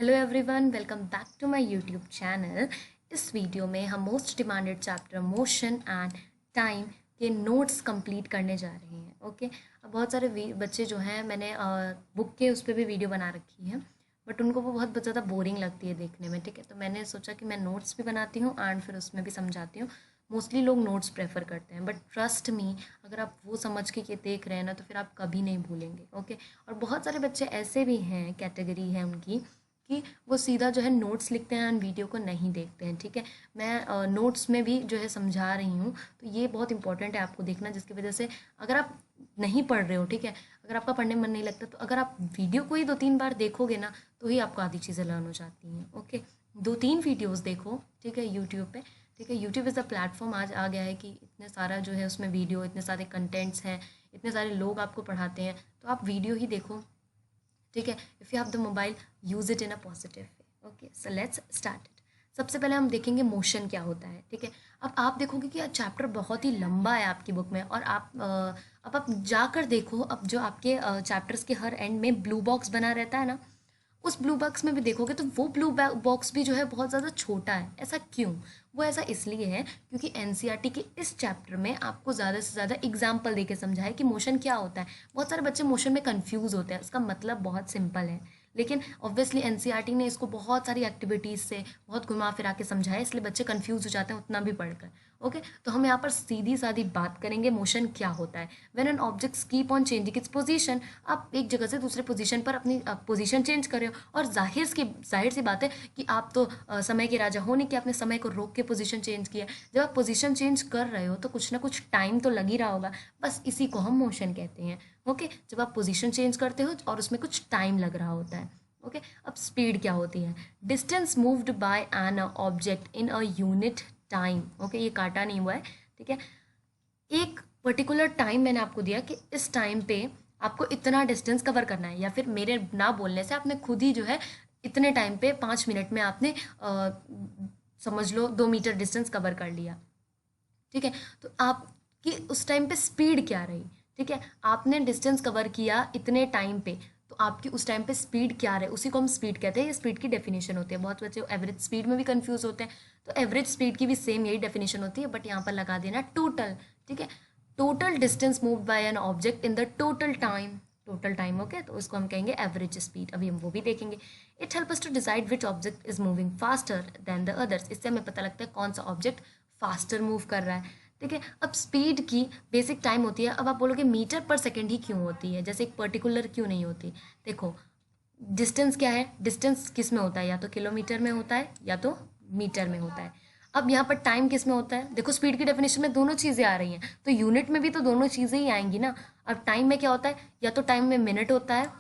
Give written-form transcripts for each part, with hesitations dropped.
Hello everyone, welcome back to my YouTube channel. इस video में हम most demanded chapter motion and time के notes complete करने जा रहे हैं। ओके। अब बहुत सारे बच्चे जो हैं, मैंने बुक के उस पर भी वीडियो बना रखी है, बट उनको वो बहुत ज़्यादा बोरिंग लगती है देखने में। ठीक है, तो मैंने सोचा कि मैं नोट्स भी बनाती हूँ एंड फिर उसमें भी समझाती हूँ। मोस्टली लोग नोट्स प्रेफर करते हैं, बट ट्रस्ट मी, अगर आप वो समझ के देख रहे हैं ना, तो फिर आप कभी नहीं भूलेंगे। ओके। और बहुत सारे बच्चे ऐसे भी हैं, कैटेगरी है उनकी, कि वो सीधा जो है नोट्स लिखते हैं एंड वीडियो को नहीं देखते हैं। ठीक है, मैं नोट्स में भी जो है समझा रही हूँ, तो ये बहुत इंपॉर्टेंट है आपको देखना, जिसकी वजह से अगर आप नहीं पढ़ रहे हो, ठीक है, अगर आपका पढ़ने में मन नहीं लगता, तो अगर आप वीडियो को ही 2-3 बार देखोगे ना, तो ही आपको आधी चीज़ें लर्न हो जाती हैं। ओके, 2-3 वीडियोस देखो, ठीक है, यूट्यूब पे। ठीक है, यूट्यूब इज़ द प्लेटफॉर्म आज आ गया है कि इतने सारा जो है उसमें वीडियो, इतने सारे कंटेंट्स हैं, इतने सारे लोग आपको पढ़ाते हैं, तो आप वीडियो ही देखो। ठीक है, if you have the mobile, use it in a positive way. Okay, so let's start it. सबसे पहले हम देखेंगे मोशन क्या होता है। ठीक है, अब आप देखोगे कि चैप्टर बहुत ही लंबा है आपकी बुक में, और अब आप जाकर देखो, अब जो आपके चैप्टर्स के हर एंड में ब्लू बॉक्स बना रहता है ना, उस ब्लू बॉक्स में भी देखोगे तो वो ब्लू बॉक्स भी जो है बहुत ज़्यादा छोटा है। ऐसा क्यों? वो ऐसा इसलिए है क्योंकि एनसीईआरटी के इस चैप्टर में आपको ज़्यादा से ज़्यादा एग्जाम्पल देके समझाए कि मोशन क्या होता है। बहुत सारे बच्चे मोशन में कंफ्यूज होते हैं, उसका मतलब बहुत सिंपल है, लेकिन ऑब्वियसली एनसीईआरटी ने इसको बहुत सारी एक्टिविटीज़ से बहुत घुमा फिरा के समझाया, इसलिए बच्चे कंफ्यूज हो जाते हैं उतना भी पढ़कर। ओके, तो हम यहाँ पर सीधी सादी बात करेंगे, मोशन क्या होता है। When an object keep on changing its position, आप एक जगह से दूसरे पोजीशन पर अपनी पोजीशन चेंज कर रहे हो, और जाहिर सी बात है कि आप तो समय के राजा हो नहीं कि आपने समय को रोक के पोजीशन चेंज किया। जब आप पोजीशन चेंज कर रहे हो तो कुछ ना कुछ टाइम तो लग ही रहा होगा, बस इसी को हम मोशन कहते हैं। ओके, जब आप पोजीशन चेंज करते हो और उसमें कुछ टाइम लग रहा होता है। ओके, अब स्पीड क्या होती है? Distance moved by an object in a unit time. Okay, ये काटा नहीं हुआ है। ठीक है, एक पर्टिकुलर टाइम मैंने आपको दिया कि इस टाइम पे आपको इतना डिस्टेंस कवर करना है, या फिर मेरे ना बोलने से आपने खुद ही जो है इतने टाइम पे 5 मिनट में आपने समझ लो 2 मीटर डिस्टेंस कवर कर लिया। ठीक है, तो आपकी उस टाइम पे स्पीड क्या रही? ठीक है, आपने डिस्टेंस कवर किया इतने टाइम पे, तो आपकी उस टाइम पे स्पीड क्या रहे, उसी को हम स्पीड कहते हैं। ये स्पीड की डेफिनेशन होती है। बहुत बच्चे एवरेज स्पीड में भी कंफ्यूज होते हैं, तो एवरेज स्पीड की भी सेम यही डेफिनेशन होती है, बट यहाँ पर लगा देना टोटल। ठीक है, total distance move by an object in the total time. Total time, okay, तो उसको हम कहेंगे एवरेज स्पीड। अभी हम वो भी देखेंगे। It help us to decide which object is moving faster than the others. इससे हमें पता लगता है कौन सा ऑब्जेक्ट फास्टर मूव कर रहा है। ठीक है, अब स्पीड की बेसिक टाइम होती है। अब आप बोलोगे मीटर पर सेकेंड ही क्यों होती है, जैसे एक पर्टिकुलर क्यों नहीं होती? देखो, डिस्टेंस क्या है? डिस्टेंस किस में होता है? या तो किलोमीटर में होता है या तो मीटर में होता है। अब यहाँ पर टाइम किस में होता है? देखो, स्पीड की डेफिनेशन में दोनों चीज़ें आ रही हैं, तो यूनिट में भी तो दोनों चीज़ें ही आएंगी ना। अब टाइम में क्या होता है? या तो टाइम में मिनट होता है,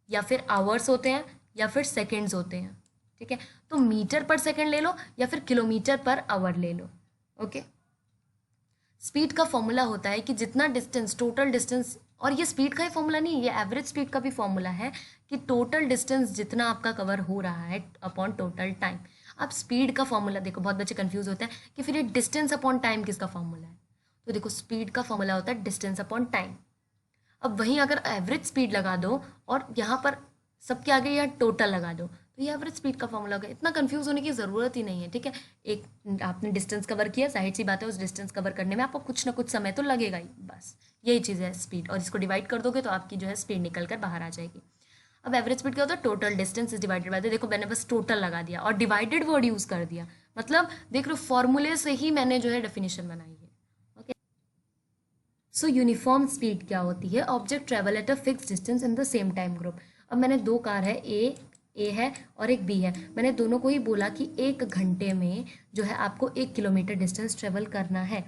या फिर आवर्स होते हैं, या फिर सेकेंड्स होते हैं। ठीक है, तो मीटर पर सेकेंड ले लो या फिर किलोमीटर पर आवर ले लो। ओके, स्पीड का फॉर्मूला होता है कि जितना डिस्टेंस, टोटल डिस्टेंस, और ये स्पीड का ही फॉर्मूला नहीं, ये एवरेज स्पीड का भी फॉर्मूला है कि टोटल डिस्टेंस जितना आपका कवर हो रहा है अपॉन टोटल टाइम। अब स्पीड का फॉर्मूला देखो, बहुत बच्चे कंफ्यूज होते हैं कि फिर ये डिस्टेंस अपॉन टाइम किसका फॉर्मूला है। तो देखो, स्पीड का फॉर्मूला होता है डिस्टेंस अपॉन टाइम। अब वहीं अगर एवरेज स्पीड लगा दो और यहाँ पर सबके आगे यहाँ टोटल लगा दो, तो ये एवरेज स्पीड का फॉर्मूला होगा। इतना कंफ्यूज होने की ज़रूरत ही नहीं है। ठीक है, एक आपने डिस्टेंस कवर किया, जाहिर सी बात है उस डिस्टेंस कवर करने में आपको कुछ ना कुछ समय तो लगेगा ही, बस यही चीज़ है स्पीड। और इसको डिवाइड कर दोगे तो आपकी जो है स्पीड निकल कर बाहर आ जाएगी। अब एवरेज स्पीड क्या होता है? Total distance is divided by, देखो मैंने बस टोटल लगा दिया और डिवाइडेड वर्ड यूज़ कर दिया, मतलब देख लो फॉर्मूले से ही मैंने जो है डेफिनेशन बनाई है। ओके, सो यूनिफॉर्म स्पीड क्या होती है? Object travel at a fix distance in the same time group. अब मैंने दो कार है, ए है और एक बी है, मैंने दोनों को ही बोला कि 1 घंटे में जो है आपको 1 किलोमीटर डिस्टेंस ट्रेवल करना है।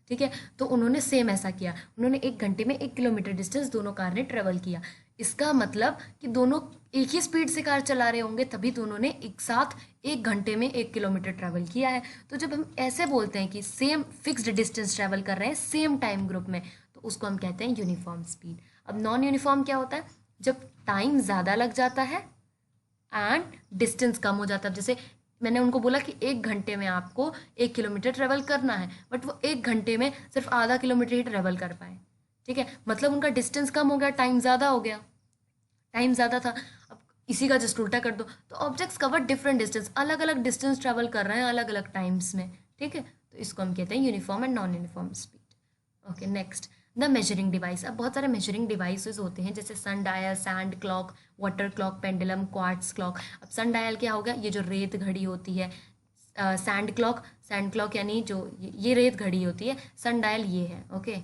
ठीक है, तो उन्होंने सेम ऐसा किया, उन्होंने 1 घंटे में 1 किलोमीटर डिस्टेंस दोनों कार ने ट्रेवल किया। इसका मतलब कि दोनों एक ही स्पीड से कार चला रहे होंगे, तभी दोनों ने एक साथ 1 घंटे में 1 किलोमीटर ट्रैवल किया है। तो जब हम ऐसे बोलते हैं कि सेम फिक्स्ड डिस्टेंस ट्रैवल कर रहे हैं सेम टाइम ग्रुप में, तो उसको हम कहते हैं यूनिफॉर्म स्पीड। अब नॉन यूनिफॉर्म क्या होता है? जब टाइम ज़्यादा लग जाता है एंड डिस्टेंस कम हो जाता है। जैसे मैंने उनको बोला कि 1 घंटे में आपको 1 किलोमीटर ट्रेवल करना है, बट वो 1 घंटे में सिर्फ आधा किलोमीटर ही ट्रेवल कर पाए। ठीक है, मतलब उनका डिस्टेंस कम हो गया, टाइम ज़्यादा हो गया, टाइम ज़्यादा था। अब इसी का जस्ट उल्टा कर दो, तो ऑब्जेक्ट्स कवर डिफरेंट डिस्टेंस, अलग अलग डिस्टेंस ट्रेवल कर रहे हैं अलग अलग टाइम्स में, ठीक है। तो इसको हम कहते हैं uniform and non uniform speed. Okay, next the measuring device. अब बहुत सारे मेजरिंग डिवाइसेस होते हैं, जैसे sundial, sand clock, water clock, pendulum, quartz clock. अब सन डायल क्या होगा, ये जो रेत घड़ी होती है। सैंड क्लॉक यानी जो ये रेत घड़ी होती है, सन डायल ये है, ओके,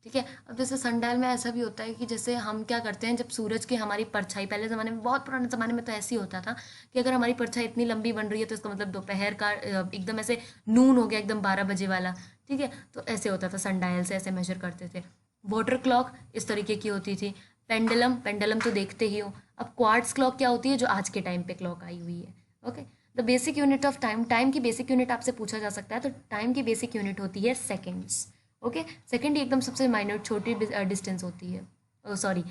ठीक है। अब जैसे सन डायल में ऐसा भी होता है कि जैसे हम क्या करते हैं, जब सूरज की हमारी परछाई, पहले ज़माने में, बहुत पुराने ज़माने में तो ऐसे ही होता था कि अगर हमारी परछाई इतनी लंबी बन रही है तो इसका मतलब दोपहर का एकदम ऐसे नून हो गया, एकदम 12 बजे वाला, ठीक है। तो ऐसे होता था, सन डायल से ऐसे मेजर करते थे। वाटर क्लॉक इस तरीके की होती थी। पेंडुलम, पेंडुलम तो देखते ही हो। अब क्वार्ट्स क्लॉक क्या होती है, जो आज के टाइम पे क्लॉक आई हुई है, okay. The basic unit of time, time की बेसिक यूनिट आपसे पूछा जा सकता है, तो टाइम की बेसिक यूनिट होती है सेकेंड्स, ओके। सेकेंड ही एकदम सबसे माइनर छोटी डिस्टेंस होती है, सॉरी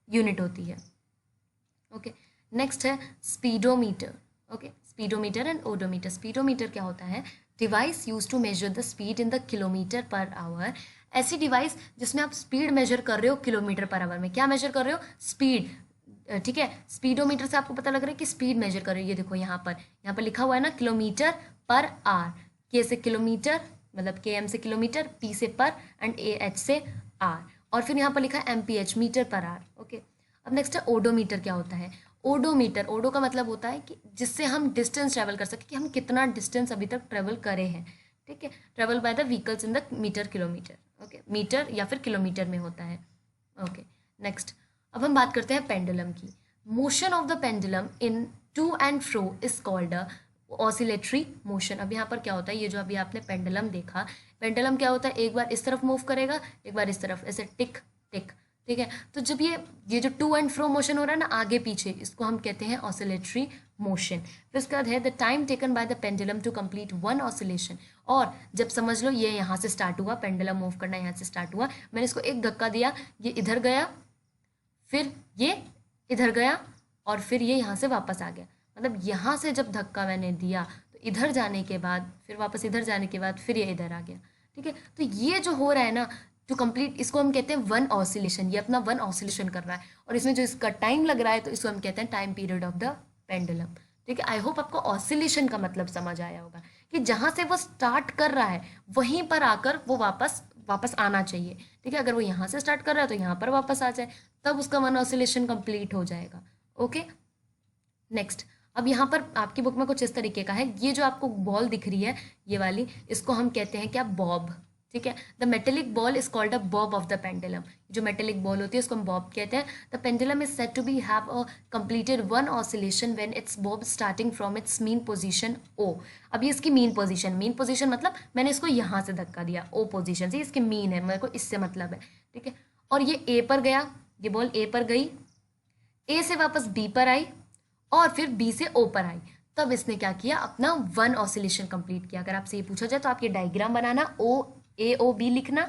यूनिट होती है, ओके। नेक्स्ट है speedometer, okay. Speedometer and odometer. Speedometer क्या होता है, device use to measure the speed in the kilometre per hour. ऐसी डिवाइस जिसमें आप स्पीड मेजर कर रहे हो किलोमीटर पर आवर में। क्या मेजर कर रहे हो, स्पीड, ठीक है। स्पीडोमीटर से आपको पता लग रहा है कि स्पीड मेजर कर रहे हो। ये देखो यहाँ पर लिखा हुआ है ना, किलोमीटर पर आर। के से किलोमीटर, मतलब के एम से किलोमीटर, पी से पर, एंड ए एच से आर, और फिर यहाँ पर लिखा है एमपीएच, मीटर पर आर, ओके। अब नेक्स्ट है ओडोमीटर। क्या होता है ओडोमीटर, ओडो का मतलब होता है कि जिससे हम डिस्टेंस ट्रेवल कर सके, कि हम कितना डिस्टेंस अभी तक ट्रेवल करे हैं, ठीक है। Travel by the vehicles in the metre kilometre, okay. Metre या फिर किलोमीटर में होता है, ओके। नेक्स्ट, अब हम बात करते हैं पेंडुलम की। Motion of the pendulum in to and fro is called a oscillatory motion. अब यहाँ पर क्या होता है, ये जो अभी आपने पेंडुलम देखा, पेंडुलम क्या होता है, एक बार इस तरफ मूव करेगा, एक बार इस तरफ, ऐसे टिक टिक, ठीक है। तो जब ये जो टू एंड फ्रो मोशन हो रहा है ना, आगे पीछे, इसको हम कहते हैं ऑसिलेटरी मोशन। फिर उसके बाद है the time taken by the pendulum to complete one oscillation. और जब समझ लो ये यहाँ से स्टार्ट हुआ, पेंडुलम मूव करना यहाँ से स्टार्ट हुआ, मैंने इसको एक धक्का दिया, ये इधर गया, फिर ये इधर गया, और फिर ये यहाँ से वापस आ गया। मतलब यहाँ से जब धक्का मैंने दिया तो इधर जाने के बाद, फिर वापस इधर जाने के बाद, फिर ये इधर आ गया, ठीक है। तो ये जो हो रहा है ना, टू कंप्लीट, इसको हम कहते हैं वन ऑसिलेशन। ये अपना वन ऑसिलेशन कर रहा है, और इसमें जो इसका टाइम लग रहा है, तो इसको हम कहते हैं time period of the pendulum, ठीक है। आई होप आपको ऑसिलेशन का मतलब समझ आया होगा, कि जहाँ से वो स्टार्ट कर रहा है वहीं पर आकर वो वापस आना चाहिए, ठीक है। अगर वो यहाँ से स्टार्ट कर रहा है तो यहाँ पर वापस आ जाए, तब उसका वन ऑसिलेशन कंप्लीट हो जाएगा, ओके। नेक्स्ट, अब यहाँ पर आपकी बुक में कुछ इस तरीके का है। ये जो आपको बॉल दिख रही है, ये वाली, इसको हम कहते हैं क्या, बॉब, ठीक है। The metallic ball is called a bob of the pendulum. जो मेटेलिक बॉल होती है उसको हम बॉब कहते हैं। The pendulum is said to be have a completed one oscillation when its bob starting from its mean position O. अब ये इसकी मीन पोजीशन मतलब मैंने इसको यहाँ से धक्का दिया, ओ पोजीशन से, इसके मीन है, मेरे को इससे मतलब है, ठीक है। और ये ए पर गया, ये बॉल ए पर गई, ए से वापस बी पर आई, और फिर बी से ओ पर आई, तब इसने क्या किया, अपना वन ऑसिलेशन कंप्लीट किया। अगर आपसे ये पूछा जाए तो आप ये डायग्राम बनाना, ओ बी लिखना,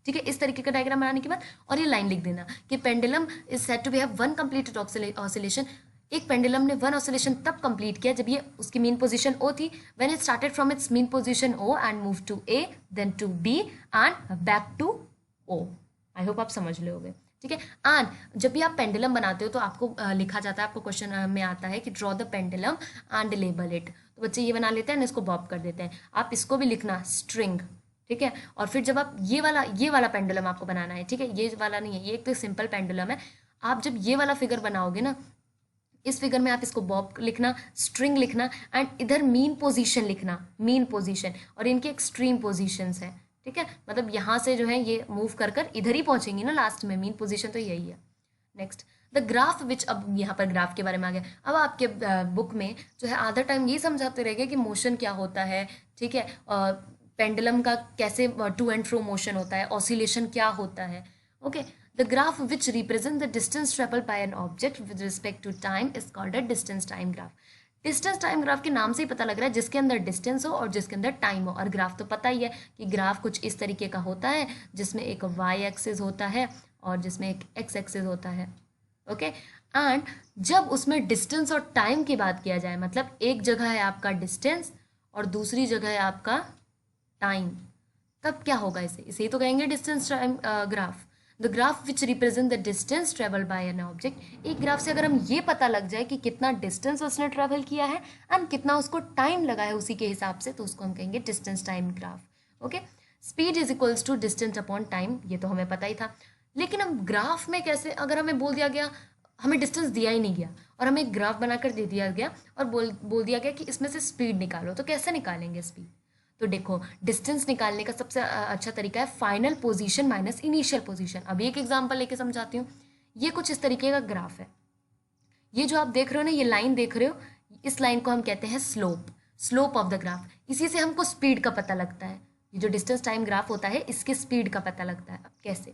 ठीक है। इस तरीके का डायग्राम बनाने के बाद और ये लाइन लिख देना कि pendulum is said to be have one completed oscillation. एक पेंडुलम ने वन ऑसिलेशन तब कंप्लीट किया जब ये उसकी मीन पोजीशन ओ थी, when it started from its mean position O and move to A, then to B, and back to O. I hope आप समझ लोगे, ठीक है। एंड जब भी आप पेंडुलम बनाते हो तो आपको लिखा जाता है, आपको क्वेश्चन में आता है कि draw the pendulum and label it. तो बच्चे ये बना लेते हैं, इसको बॉब कर देते हैं। आप इसको भी लिखना स्ट्रिंग, ठीक है। और फिर जब आप ये वाला पेंडुलम आपको बनाना है, ठीक है, ये वाला नहीं है, ये एक तो सिंपल पेंडुलम है। आप जब ये वाला फिगर बनाओगे ना, इस फिगर में आप इसको बॉब लिखना, स्ट्रिंग लिखना, एंड इधर मीन पोजीशन लिखना, मीन पोजीशन, और इनके एक्सट्रीम पोजीशंस है, ठीक है। मतलब यहाँ से जो है ये मूव कर कर इधर ही पहुंचेंगी ना लास्ट में, मीन पोजीशन तो यही है। नेक्स्ट, द ग्राफ विच, अब यहाँ पर ग्राफ के बारे में आ गया। अब आपके बुक में जो है आधा टाइम ये समझाते रहेंगे कि मोशन क्या होता है, ठीक है, पेंडुलम का कैसे टू एंड फ्रो मोशन होता है, ऑसिलेशन क्या होता है, okay. The graph which represent the distance travel by an object with respect to time is called a distance time graph. Distance time graph के नाम से ही पता लग रहा है, जिसके अंदर डिस्टेंस हो और जिसके अंदर टाइम हो। और ग्राफ तो पता ही है कि ग्राफ कुछ इस तरीके का होता है, जिसमें एक वाई एक्सिस होता है और जिसमें एक एक्स एक्सिस होता है, ओके। एंड जब उसमें डिस्टेंस और टाइम की बात किया जाए, मतलब एक जगह है आपका डिस्टेंस और दूसरी जगह है आपका टाइम, तब क्या होगा, इसे ही तो कहेंगे distance time graph. The graph which represent the distance travel by an object. एक ग्राफ से अगर हम ये पता लग जाए कि कितना डिस्टेंस उसने ट्रेवल किया है एंड कितना उसको टाइम लगा है उसी के हिसाब से, तो उसको हम कहेंगे distance time graph. Okay, speed is equals to distance upon time, ये तो हमें पता ही था। लेकिन अब ग्राफ में कैसे, अगर हमें बोल दिया गया, हमें डिस्टेंस दिया ही नहीं गया और हमें एक ग्राफ बनाकर दे दिया गया और बोल दिया गया कि इसमें से स्पीड निकालो, तो कैसे निकालेंगे स्पीड? तो देखो, डिस्टेंस निकालने का सबसे अच्छा तरीका है final position minus initial position. अभी एक एग्जांपल लेके समझाती हूँ। ये कुछ इस तरीके का ग्राफ है। ये जो आप देख रहे हो ना, ये लाइन देख रहे हो, इस लाइन को हम कहते हैं स्लोप ऑफ द ग्राफ। इसी से हमको स्पीड का पता लगता है। ये जो डिस्टेंस टाइम ग्राफ होता है, इसके स्पीड का पता लगता है। अब कैसे?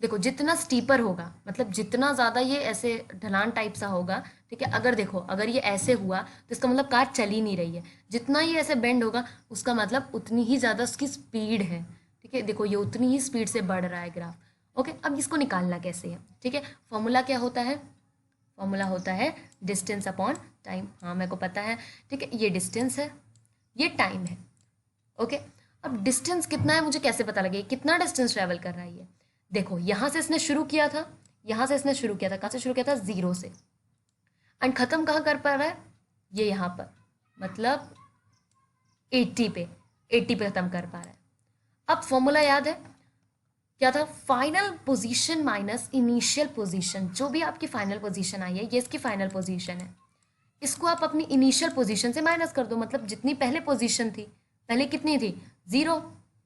देखो, जितना स्टीपर होगा, मतलब जितना ज़्यादा ये ऐसे ढलान टाइप सा होगा, ठीक है, अगर देखो, अगर ये ऐसे हुआ तो इसका मतलब कार चल ही नहीं रही है। जितना ये ऐसे बेंड होगा उसका मतलब उतनी ही ज़्यादा उसकी स्पीड है। ठीक है, देखो ये उतनी ही स्पीड से बढ़ रहा है ग्राफ। ओके, अब इसको निकालना कैसे है? ठीक है, फॉर्मूला क्या होता है? फॉर्मूला होता है डिस्टेंस अपॉन टाइम। हाँ, मेरे को पता है। ठीक है, ये डिस्टेंस है, ये टाइम है। ओके, अब डिस्टेंस कितना है मुझे कैसे पता लगे कितना डिस्टेंस ट्रैवल कर रहा है ये? देखो, यहाँ से इसने शुरू किया था, यहाँ से इसने शुरू किया था, कहाँ से शुरू किया था? 0 से। एंड ख़त्म कहाँ कर पा रहा है? ये यहाँ पर, मतलब 80 पे, 80 पे ख़त्म कर पा रहा है। अब फॉर्मूला याद है क्या था? Final position minus initial position. जो भी आपकी फाइनल पोजीशन आई है, ये इसकी फाइनल पोजीशन है, इसको आप अपनी इनिशियल पोजीशन से माइनस कर दो। मतलब जितनी पहले पोजीशन थी, पहले कितनी थी? 0।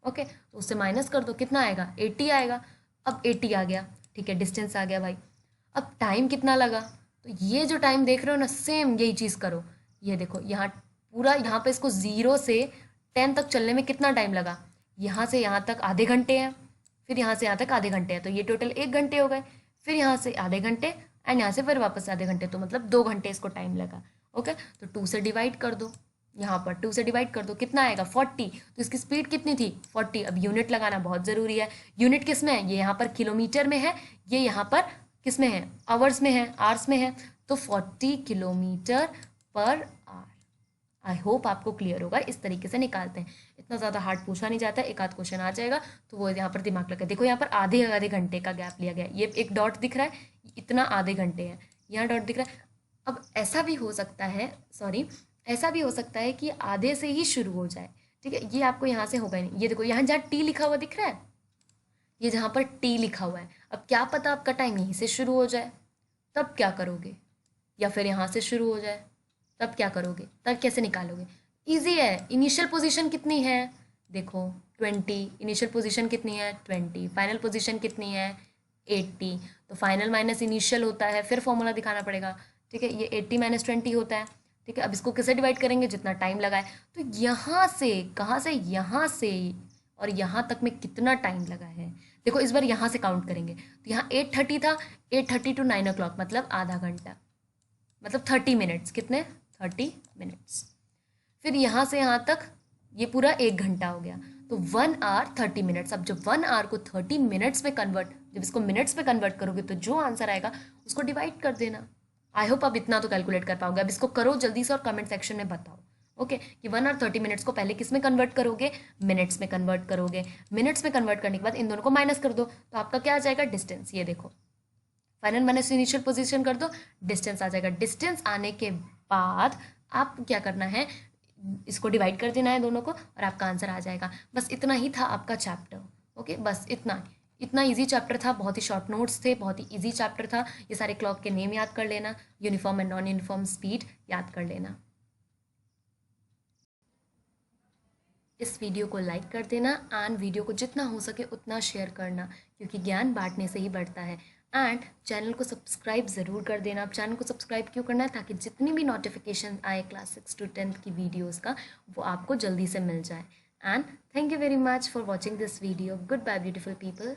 ओके, तो उससे माइनस कर दो, कितना आएगा? 80 आएगा। अब 80 आ गया, ठीक है, डिस्टेंस आ गया भाई। अब टाइम कितना लगा? तो ये जो टाइम देख रहे हो ना, सेम यही चीज़ करो। ये देखो, यहाँ पूरा, यहाँ पे इसको 0 से 10 तक चलने में कितना टाइम लगा? यहाँ से यहाँ तक आधे घंटे हैं, फिर यहाँ से यहाँ तक आधे घंटे हैं, तो ये टोटल 1 घंटे हो गए। फिर यहाँ से आधे घंटे एंड यहाँ से फिर वापस आधे घंटे, तो मतलब 2 घंटे इसको टाइम लगा। ओके, तो 2 से डिवाइड कर दो, यहाँ पर 2 से डिवाइड कर दो, कितना आएगा? 40। तो इसकी स्पीड कितनी थी? 40। अब यूनिट लगाना बहुत ज़रूरी है। यूनिट किस में है? ये यहाँ पर किलोमीटर में है, ये यहाँ पर किस में है? आवर्स में है, आवर्स में है। तो 40 kilometre per our. I hope आपको क्लियर होगा। इस तरीके से निकालते हैं, इतना ज़्यादा हार्ड पूछा नहीं जाता है। एक आध क्वेश्चन आ जाएगा तो वो यहाँ पर दिमाग लगा। देखो, यहाँ पर आधे आधे घंटे का गैप लिया गया है। ये एक डॉट दिख रहा है, इतना आधे घंटे हैं, यहाँ डॉट दिख रहा है। अब ऐसा भी हो सकता है, सॉरी, ऐसा भी हो सकता है कि आधे से ही शुरू हो जाए। ठीक है, ये आपको यहाँ से होगा नहीं। ये देखो, यहाँ जहाँ टी लिखा हुआ दिख रहा है, ये जहाँ पर टी लिखा हुआ है, अब क्या पता आपका टाइम यहीं से शुरू हो जाए, तब क्या करोगे? या फिर यहाँ से शुरू हो जाए, तब क्या करोगे? तब कैसे निकालोगे? इजी है। इनिशियल पोजीशन कितनी है? देखो 20। इनिशियल पोजीशन कितनी है? 20। फाइनल पोजीशन कितनी है? 80। तो फाइनल माइनस इनिशियल होता है, फिर फॉर्मूला दिखाना पड़ेगा। ठीक है, ये 80 माइनस 20 होता है। ठीक है, अब इसको किससे डिवाइड करेंगे? जितना टाइम लगा है। तो यहाँ से, कहाँ से? यहाँ से और यहाँ तक में कितना टाइम लगा है? देखो, इस बार यहाँ से काउंट करेंगे तो यहाँ 8:30 था, 8:30 to 9 o'clock, मतलब आधा घंटा, मतलब 30 मिनट्स। कितने? 30 मिनट्स। फिर यहाँ से यहाँ तक ये पूरा 1 घंटा हो गया, तो 1 hour 30 मिनट्स। अब जब 1 hour को 30 मिनट्स में कन्वर्ट, जब इसको मिनट्स में कन्वर्ट करोगे तो जो आंसर आएगा उसको डिवाइड कर देना। आई होप आप इतना तो कैलकुलेट कर पाओगे। अब इसको करो जल्दी से और कमेंट सेक्शन में बताओ, ओके, कि 1 hour 30 मिनट्स को पहले किस में कन्वर्ट करोगे? मिनट्स में कन्वर्ट करोगे। मिनट्स में कन्वर्ट करने के बाद इन दोनों को माइनस कर दो, तो आपका क्या आ जाएगा? डिस्टेंस। ये देखो, फाइनल माइनस इनिशियल पोजीशन कर दो, डिस्टेंस आ जाएगा। डिस्टेंस आने के बाद आपको क्या करना है? इसको डिवाइड कर देना है दोनों को और आपका आंसर आ जाएगा। बस इतना ही था आपका चैप्टर। ओके, बस इतना इजी चैप्टर था। बहुत ही शॉर्ट नोट्स थे, बहुत ही इजी चैप्टर था। ये सारे क्लॉक के नेम याद कर लेना, uniform and non uniform speed याद कर लेना। इस वीडियो को लाइक कर देना एंड वीडियो को जितना हो सके उतना शेयर करना, क्योंकि ज्ञान बांटने से ही बढ़ता है। एंड चैनल को सब्सक्राइब ज़रूर कर देना। अब चैनल को सब्सक्राइब क्यों करना है? ताकि जितनी भी नोटिफिकेशन आए क्लास 6 to 10 की वीडियोस का, वो आपको जल्दी से मिल जाए। And thank you very much for watching this video. Good bye beautiful people.